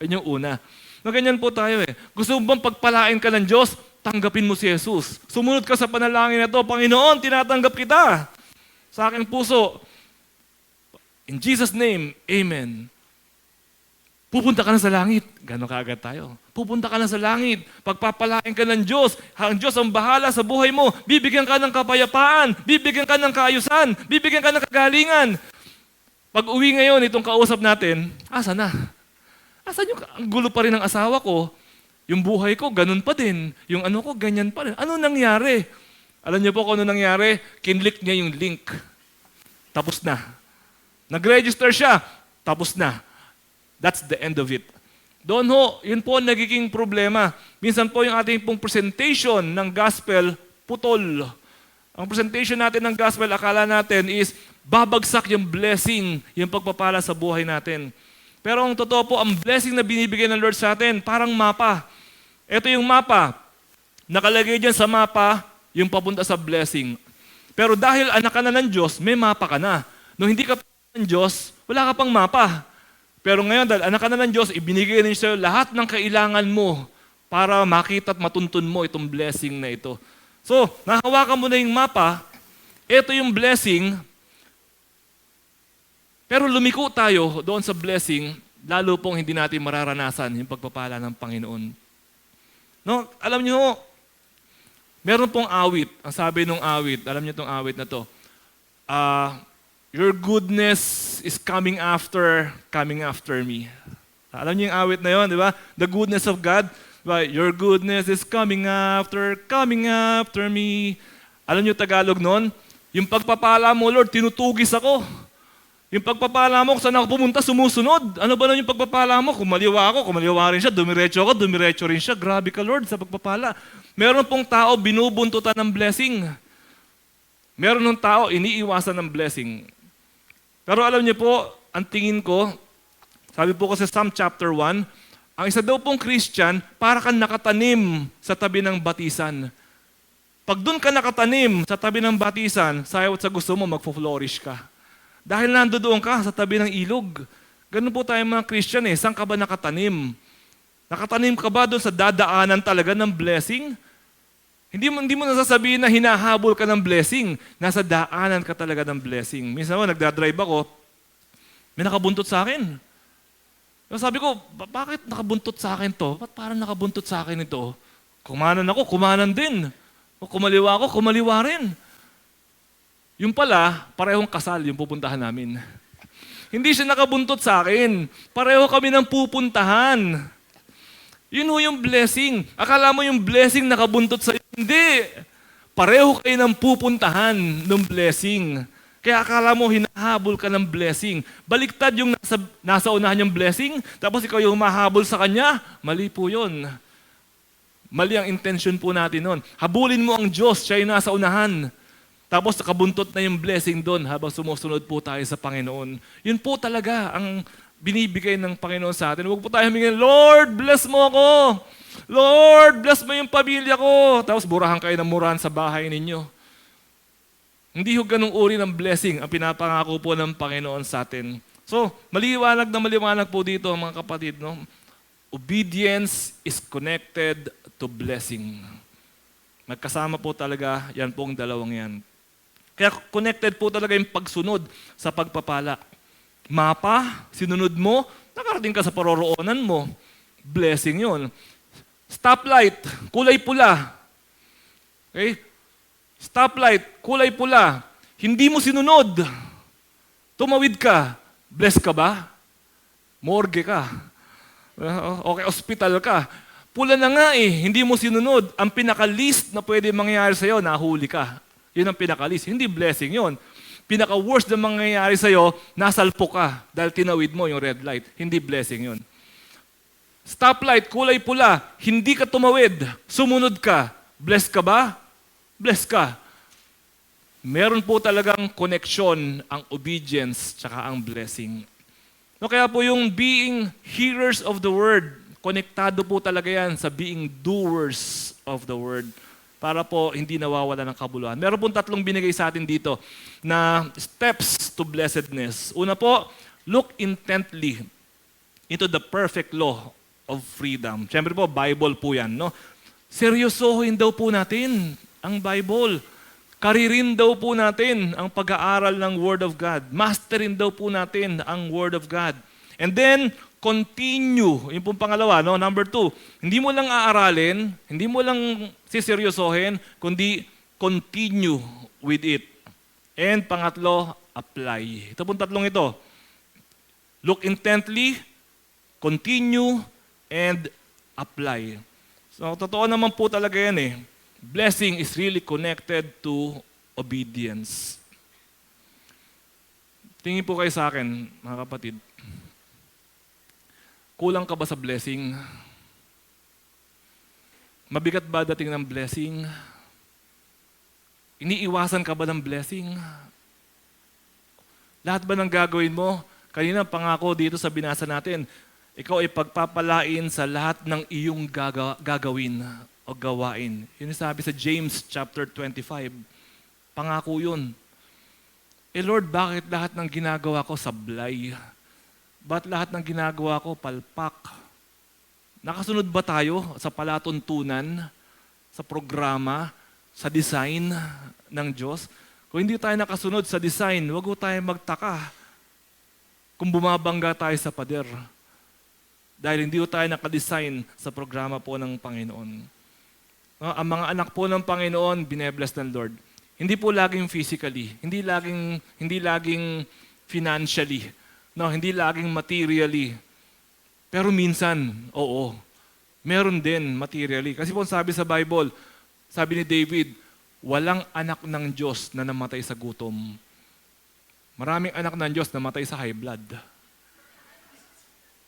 Yan yung una. No, ganyan po tayo eh. Gusto mo bang pagpalain ka ng Diyos? Tanggapin mo si Jesus. Sumunod ka sa panalangin na to, Panginoon, tinatanggap kita sa aking puso. In Jesus' name, Amen. Pupunta ka na sa langit. Gano'n kaagad tayo. Pupunta ka na sa langit. Pagpapalain ka ng Diyos. Ang Diyos ang bahala sa buhay mo. Bibigyan ka ng kapayapaan. Bibigyan ka ng kaayusan. Bibigyan ka ng kagalingan. Pag uwi ngayon, itong kausap natin, asa na? Asan yung ang gulo pa rin ng asawa ko? Yung buhay ko, ganun pa din. Yung ano ko, ganyan pa rin. Ano nangyari? Alam niyo po kung ano nangyari? Kinlik niya yung link. Tapos na. Nag-register siya. Tapos na. That's the end of it. Doon ho, yun po ang nagiging problema. Minsan po yung ating pong presentation ng gospel, putol. Ang presentation natin ng gospel, akala natin is babagsak yung blessing, yung pagpapala sa buhay natin. Pero ang totoo po, ang blessing na binibigay ng Lord sa atin, parang mapa. Ito yung mapa. Nakalagay dyan sa mapa, yung papunta sa blessing. Pero dahil anak ka na ng Diyos, may mapa ka na. Nung hindi ka pa ng Diyos, wala ka pang mapa. Pero ngayon, dahil anak ka na ng Diyos, ibinigay niya sa'yo lahat ng kailangan mo para makita at matuntun mo itong blessing na ito. So, nahawakan mo na yung mapa, ito yung blessing, pero lumiko tayo doon sa blessing, lalo pong hindi natin mararanasan yung pagpapala ng Panginoon. No, alam niyo, meron pong awit. Ang sabi nung awit, alam niyo itong awit na to, your goodness is coming after me. Alam niyo yung awit na yon, di ba? The goodness of God. Diba? Your goodness is coming after me. Alam niyo Tagalog nun? Yung pagpapala mo, Lord, tinutugis ako. Yung pagpapala mo, kung saan ako pumunta, sumusunod. Ano ba nun yung pagpapala mo? Kumaliwa ako, kumaliwa rin siya. Dumiretso ako, dumiretso rin siya. Grabe ka, Lord, sa pagpapala. Meron pong tao, binubuntutan ng blessing. Meron ng tao, iniiwasan ng blessing. Pero alam niyo po, ang tingin ko, sabi po ko sa Psalm chapter 1, ang isa daw pong Christian, para kang nakatanim sa tabi ng batisan. Pag doon ka nakatanim sa tabi ng batisan, sayaw at sa gusto mo, magfo-flourish ka. Dahil nandoon ka sa tabi ng ilog. Ganun po tayo mga Christian eh. Saan ka ba nakatanim? Nakatanim ka ba doon sa dadaanan talaga ng blessing? Hindi mo nasasabihin na hinahabol ka ng blessing. Nasa daanan ka talaga ng blessing. Minsan mo, nagdadrive ako, may nakabuntot sa akin. Sabi ko, bakit nakabuntot sa akin to? Ba't parang nakabuntot sa akin ito? Kumanan ako, kumanan din. O kumaliwa ako, kumaliwa rin. Yung pala, parehong kasal yung pupuntahan namin. Hindi siya nakabuntot sa akin. Pareho kami ng pupuntahan. Yun ho yung blessing. Akala mo yung blessing nakabuntot sa iyo? Hindi. Pareho kayo ng pupuntahan ng blessing. Kaya akala mo hinahabol ka ng blessing. Baliktad yung nasa unahan yung blessing, tapos ikaw yung mahabol sa kanya. Mali po yun. Mali ang intention po natin nun. Habulin mo ang Diyos, siya yung nasa unahan. Tapos nakabuntot na yung blessing doon habang sumusunod po tayo sa Panginoon. Yun po talaga ang binibigay ng Panginoon sa atin. Huwag po tayo humingi, Lord, bless mo ako. Lord, bless mo yung pamilya ko. Tapos burahan kayo ng murahan sa bahay ninyo. Hindi ho ganung uri ng blessing ang pinapangako po ng Panginoon sa atin. So, maliwanag na maliwanag po dito mga kapatid. No? Obedience is connected to blessing. Magkasama po talaga yan pong dalawang yan. Kaya connected po talaga yung pagsunod sa pagpapala. Mapa, sinunod mo, nakarating ka sa paroroonan mo. Blessing yun. Stoplight, kulay pula. Okay? Stoplight, kulay pula. Hindi mo sinunod. Tumawid ka. Bless ka ba? Morgue ka. Okay, hospital ka. Pula na nga eh, hindi mo sinunod. Ang pinaka-least na pwede mangyayari sa'yo, nahuli ka. Yun ang pinaka-least. Hindi blessing yun. pinaka-worst na mangyayari sa'yo, nasalpo ka dahil tinawid mo yung red light. Hindi blessing yun. Stoplight, kulay pula, hindi ka tumawid, sumunod ka. Blessed ka ba? Blessed ka. Meron po talagang connection ang obedience tsaka ang blessing. No, kaya po yung being hearers of the word, konektado po talaga yan sa being doers of the word para po hindi nawawala ng kabuluhan. Meron pong 3 binigay sa atin dito na steps to blessedness. Una po, look intently into the perfect law of freedom. Siyempre po, Bible po yan. No? Seryosohin daw po natin ang Bible. Karirin daw po natin ang pag-aaral ng Word of God. Masterin daw po natin ang Word of God. And then, continue. Yung pong pangalawa, no? Number 2, hindi mo lang aaralin, hindi mo lang siseryosohin, kundi continue with it. And pangatlo, apply. Ito pong 3 ito. Look intently, continue, and apply. So, totoo naman po talaga yan eh. Blessing is really connected to obedience. Tingin po kayo sa akin, mga kapatid. Kulang ka ba sa blessing? Mabigat ba dating ng blessing? Iniiwasan ka ba ng blessing? Lahat ba ng gagawin mo? Kanina pangako dito sa binasa natin, ikaw ay pagpapalain sa lahat ng iyong gagawin o gawain. Yun yung sabi sa James chapter 25. Pangako yun. Eh Lord, bakit lahat ng ginagawa ko sablay? Bakit lahat ng ginagawa ko palpak? Nakasunod ba tayo sa palatuntunan, sa programa, sa design ng Diyos? Kung hindi tayo nakasunod sa design, wag tayo magtaka kung bumabangga tayo sa pader. Dahil hindi tayo nakadesign sa programa po ng Panginoon. No, ang mga anak po ng Panginoon, binebless ng Lord. Hindi po laging physically, hindi laging financially, no, hindi laging materially. Pero minsan, oo, meron din materially. Kasi po sabi sa Bible, sabi ni David, walang anak ng Diyos na namatay sa gutom. Maraming anak ng Diyos na namatay sa high blood.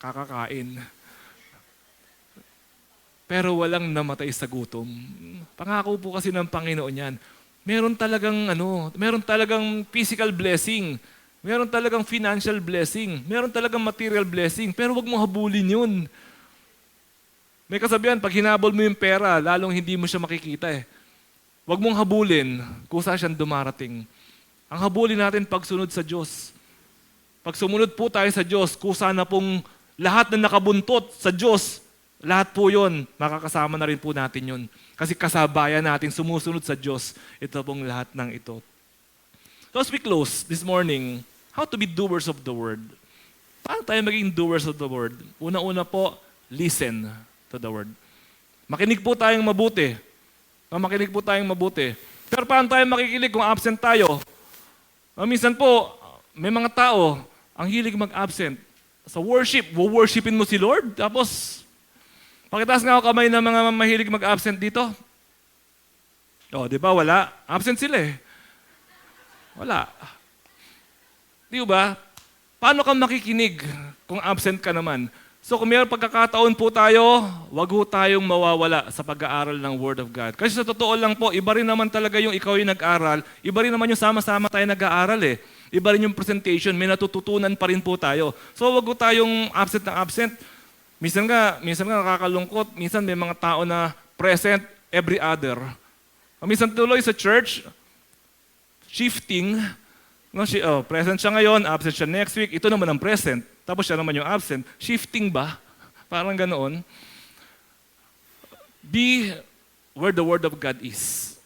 Kakakain. Pero walang namatay sa gutom. Pangako po kasi ng Panginoon yan. Meron talagang physical blessing. Meron talagang financial blessing. Meron talagang material blessing. Pero wag mo habulin yun. May kasabihan, pag hinabol mo yung pera, lalong hindi mo siya makikita eh. Wag mong habulin kung saan siyang dumarating. Ang habulin natin pagsunod sa Diyos. Pag sumunod po tayo sa Diyos, kusa na pong lahat na nakabuntot sa Diyos, lahat po yun, makakasama na rin po natin yun. Kasi kasabayan natin sumusunod sa Diyos, ito pong lahat ng ito. So as we close this morning, how to be doers of the Word. Paano tayo maging doers of the Word? Una-una po, listen to the Word. Makinig po tayong mabuti. Makinig po tayong mabuti. Pero paano tayo makikinig kung absent tayo? Minsan po, may mga tao, ang hilig mag-absent. Sa worship, worshipin mo si Lord. Tapos, pakitaas nga ako kamay ng mga mahilig mag-absent dito. O, di ba? Wala. Absent sila eh. Wala. Di ba? Paano ka makikinig kung absent ka naman? So kung mayroong pagkakataon po tayo, wag ho tayong mawawala sa pag-aaral ng Word of God. Kasi sa totoo lang po, iba rin naman talaga yung ikaw yung nag-aral, iba rin naman yung sama-sama tayo nag-aaral eh. Iba rin yung presentation, may natututunan pa rin po tayo. So wag ho tayong absent ng absent. Minsan nga nakakalungkot, minsan may mga tao na present every other. Minsan tuloy sa church, shifting, no, present siya ngayon, absent siya next week, ito naman ang present. Tapos siya naman yung absent. Shifting ba? Parang ganoon. Be where the Word of God is.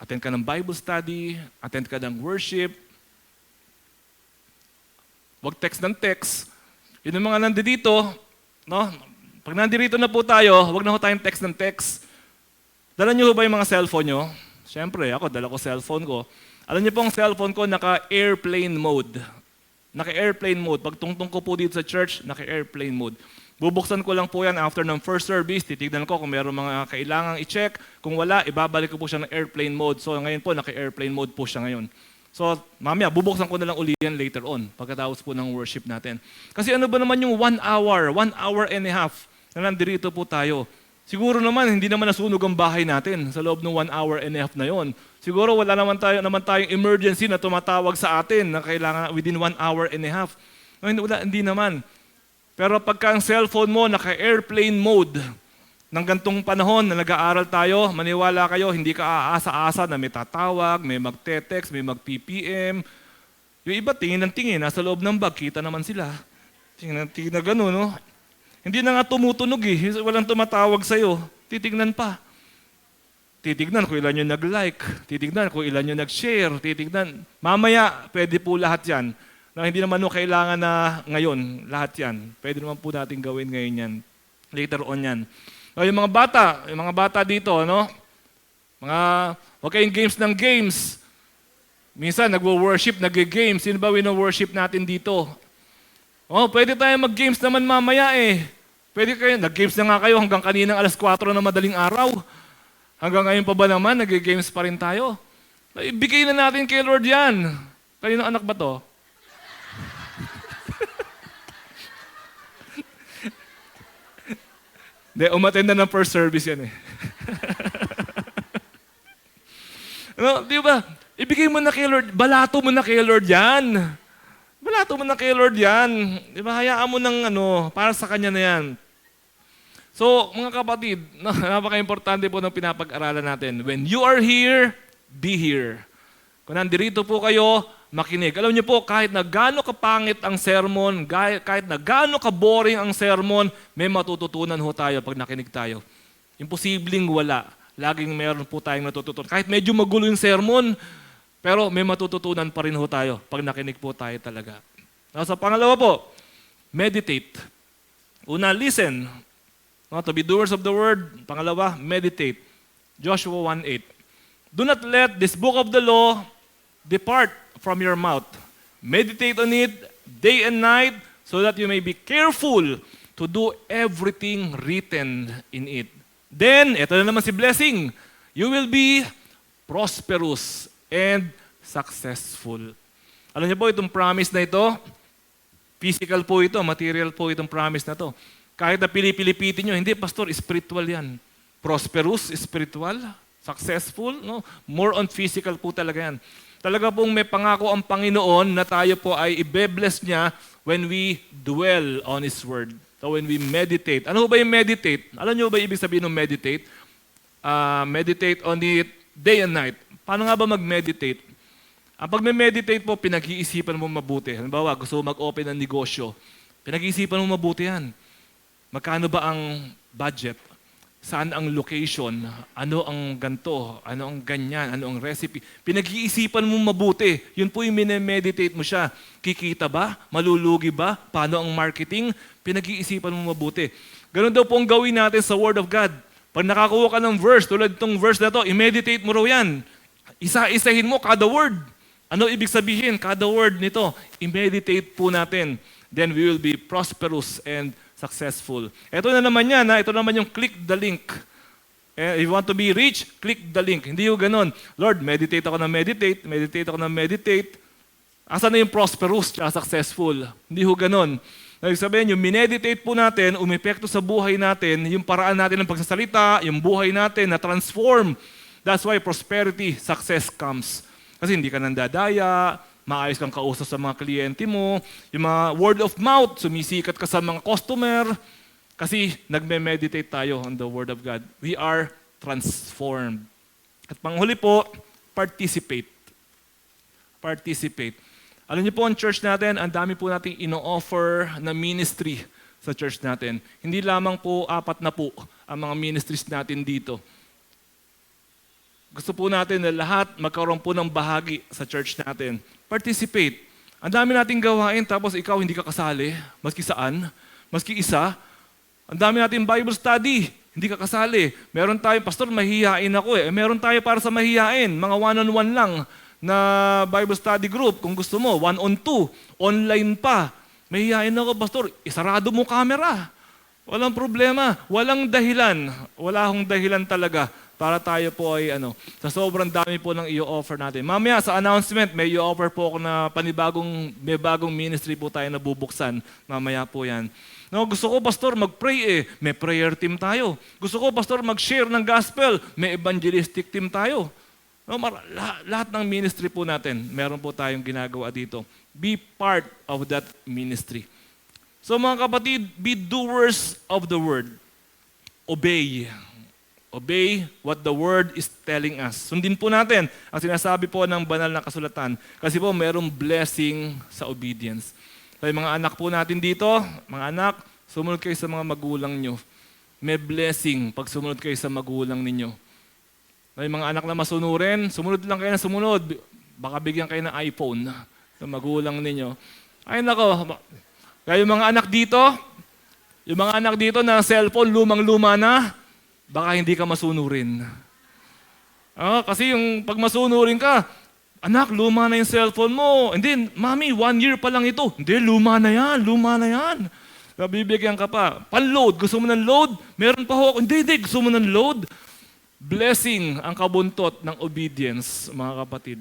Attend ka ng Bible study, attend ka ng worship. Huwag text ng text. Yun yung mga nandito, no? Pag nandito na po tayo, huwag na ho tayong text ng text. Dala niyo ba yung mga cellphone nyo? Siyempre, ako, dala ko cellphone ko. Alam niyo po ang cellphone ko, naka-airplane mode. Naka-airplane mode. Pag tungtong ko po dito sa church, naka-airplane mode. Bubuksan ko lang po yan after ng first service. Titignan ko kung meron mga kailangang i-check. Kung wala, ibabalik ko po siya ng airplane mode. So ngayon po, naka-airplane mode po siya ngayon. So, mamaya, bubuksan ko na lang uli yan later on, pagkatapos po ng worship natin. Kasi ano ba naman yung 1 hour, 1 hour and a half na nandirito po tayo? Siguro naman, hindi naman nasunog ang bahay natin sa loob ng 1 hour and a half na yon. Siguro wala naman tayong emergency na tumatawag sa atin na kailangan within 1 hour and a half. No, hindi naman. Pero pagka ang cellphone mo naka-airplane mode, ng gantong panahon na nag-aaral tayo, maniwala kayo, hindi ka aasa-asa na may tatawag, may magte-text, may mag-PPM. Yung iba, tingin ng tingin, nasa loob ng bag, kita naman sila. Tingin na gano'n, no? Hindi na nga tumutunog eh, walang tumatawag sa'yo, titignan pa. Titignan kung ilan yung nag-like, titignan kung ilan yung nag-share, titignan. Mamaya, pwede po lahat yan. Na hindi naman kailangan na ngayon, lahat yan. Pwede naman po natin gawin ngayon yan. Later on yan. O, yung mga bata dito, no? Huwag kayong games ng games. Minsan, nagwo-worship, nag-games. Sino ba wino-worship natin dito? Oh, pwede tayo mag-games naman mamaya eh. Pwede kayo, nag-games na nga kayo hanggang kaninang alas 4 na madaling araw. Hanggang ngayon pa ba naman, nag-games pa rin tayo? Ibigay na natin kay Lord yan. Kaninong anak ba to? Hindi, umattend na ng first service yan eh. No, di ba? Ibigay mo na kay Lord, balato mo na kay Lord yan. Balato mo na kay Lord yan. Di ba? Hayaan mo ng para sa Kanya na yan. So, mga kapatid, napaka-importante po ng pinapag-aralan natin. When you are here, be here. Kung nandirito po kayo, makinig. Alam niyo po, kahit na gaano kapangit ang sermon, kahit na gaano ka-boring ang sermon, may matututunan ho tayo pag nakinig tayo. Imposibleng wala. Laging meron po tayong natututunan. Kahit medyo magulo yung sermon, pero may matututunan pa rin ho tayo pag nakinig po tayo talaga. Sa pangalawa po, meditate. Una, listen. To be doers of the word. Pangalawa, meditate. Joshua 1:8. Do not let this book of the law depart from your mouth. Meditate on it day and night so that you may be careful to do everything written in it. Then, ito na naman si blessing. You will be prosperous and successful. Alam niyo po, itong promise na ito, physical po ito, material po itong promise na ito. Kahit na pilipitin nyo, hindi, pastor, spiritual yan. Prosperous, spiritual, successful, no? More on physical po talaga yan. Talaga pong may pangako ang Panginoon na tayo po ay ibe-bless niya when we dwell on His Word. So when we meditate. Ano ba yung meditate? Alam niyo ba ibig sabihin ng meditate? Meditate on it day and night. Paano nga ba mag-meditate? Pag may meditate po, pinag-iisipan mo mabuti. Halimbawa, gusto mo mag-open ng negosyo. Pinag-iisipan mo mabuti yan. Magkano ba ang budget? Saan ang location? Ano ang ganto? Ano ang ganyan? Ano ang recipe? Pinag-iisipan mo mabuti. Yun po yung minemeditate mo siya. Kikita ba? Malulugi ba? Paano ang marketing? Pinag-iisipan mo mabuti. Ganun daw po ang gawin natin sa Word of God. Pag nakakuha ka ng verse, tulad itong verse na to, i-meditate mo raw yan. Isa-isahin mo kada word. Ano ibig sabihin? Kada word nito, i-meditate po natin. Then we will be prosperous and successful. Ito na naman yan, ito naman yung click the link. If you want to be rich, click the link. Hindi yung ganun. Lord, meditate ako na meditate, meditate ako na meditate. Asan na yung prosperous at successful? Hindi yung ganun. Ibig sabihin, yung mineditate po natin, umepekto sa buhay natin, yung paraan natin ng pagsasalita, yung buhay natin na transform. That's why prosperity, success comes. Kasi hindi ka nandadaya, maayos kang kausap sa mga kliyente mo, yung mga word of mouth, sumisikat ka sa mga customer, kasi nagme-meditate tayo on the Word of God. We are transformed. At panghuli po, participate. Participate. Alam niyo po, ang church natin, ang dami po nating ino-offer na ministry sa church natin. Hindi lamang po 4 na po ang mga ministries natin dito. Gusto po natin na lahat magkaroon po ng bahagi sa church natin. Participate. Ang dami nating gawain tapos ikaw hindi ka kasali, maski saan, maski isa. Ang dami nating Bible study, hindi ka kasali. Meron tayong, pastor, mahihiyain ako eh. Meron tayo para sa mahihiyain, mga one-on-one lang na Bible study group. Kung gusto mo, 1-on-2, online pa. Mahihiyain ako, pastor, isarado mo camera. Walang problema, walang dahilan. Wala akong dahilan talaga para tayo po ay sa sobrang dami po ng i-offer natin. Mamaya sa announcement, may i-offer po ako na may bagong ministry po tayo na bubuksan. Mamaya po yan. No, gusto ko, Pastor, mag-pray may prayer team tayo. Gusto ko, Pastor, mag-share ng gospel, may evangelistic team tayo. No, lahat ng ministry po natin, meron po tayong ginagawa dito. Be part of that ministry. So mga kapatid, be doers of the word. Obey. Obey what the word is telling us. Sundin po natin ang sinasabi po ng banal na kasulatan. Kasi po merong blessing sa obedience. So yung mga anak po natin dito, mga anak, sumunod kayo sa mga magulang nyo. May blessing pag sumunod kayo sa magulang ninyo. So yung mga anak na masunurin, sumunod lang kayo na sumunod. Baka bigyan kayo ng iPhone sa magulang ninyo. Ay nako, kaya yung mga anak dito na cellphone, lumang-luma na, baka hindi ka masunurin. Kasi yung pag masunurin ka, anak, luma na yung cellphone mo. Hindi, mami, 1 year pa lang ito. Hindi, luma na yan. Bibigyan ka pa. Pan-load, gusto mo ng load? Meron pa ho. Hindi, gusto mo ng load? Blessing ang kabuntot ng obedience, mga kapatid.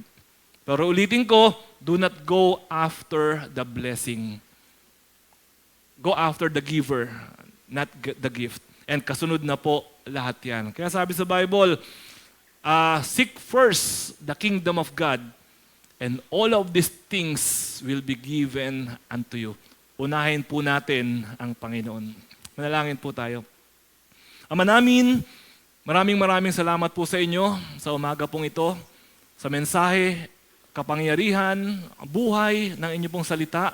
Pero ulitin ko, do not go after the blessing. Go after the giver, not the gift. And kasunod na po lahat yan. Kaya sabi sa Bible, seek first the kingdom of God, and all of these things will be given unto you. Unahin po natin ang Panginoon. Manalangin po tayo. Ama namin, maraming salamat po sa inyo sa umaga pong ito, sa mensahe, kapangyarihan, buhay ng inyo pong salita.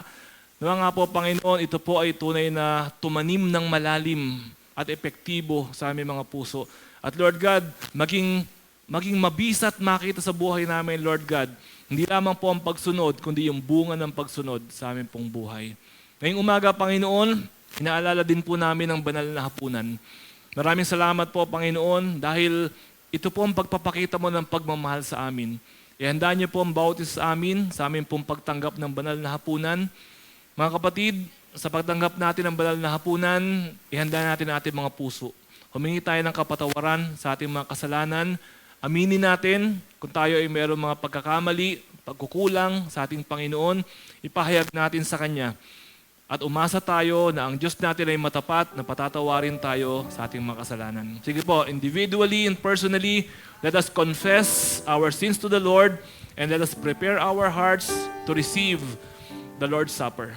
Nawa nga po, Panginoon, ito po ay tunay na tumanim ng malalim at epektibo sa aming mga puso. At Lord God, maging mabisa at makita sa buhay namin, Lord God, hindi lamang po ang pagsunod, kundi yung bunga ng pagsunod sa aming pong buhay. Ngayong umaga, Panginoon, inaalala din po namin ang banal na hapunan. Maraming salamat po, Panginoon, dahil ito po ang pagpapakita mo ng pagmamahal sa amin. Ihanda niyo po ang bawat isa sa amin pong pagtanggap ng banal na hapunan. Mga kapatid, sa pagtanggap natin ng banal na hapunan, ihanda natin ang ating mga puso. Humingi tayo ng kapatawaran sa ating mga kasalanan. Aminin natin kung tayo ay mayroong mga pagkakamali, pagkukulang sa ating Panginoon, ipahayag natin sa Kanya. At umasa tayo na ang Diyos natin ay matapat na patatawarin tayo sa ating mga kasalanan. Sige po, individually and personally, let us confess our sins to the Lord and let us prepare our hearts to receive the Lord's Supper.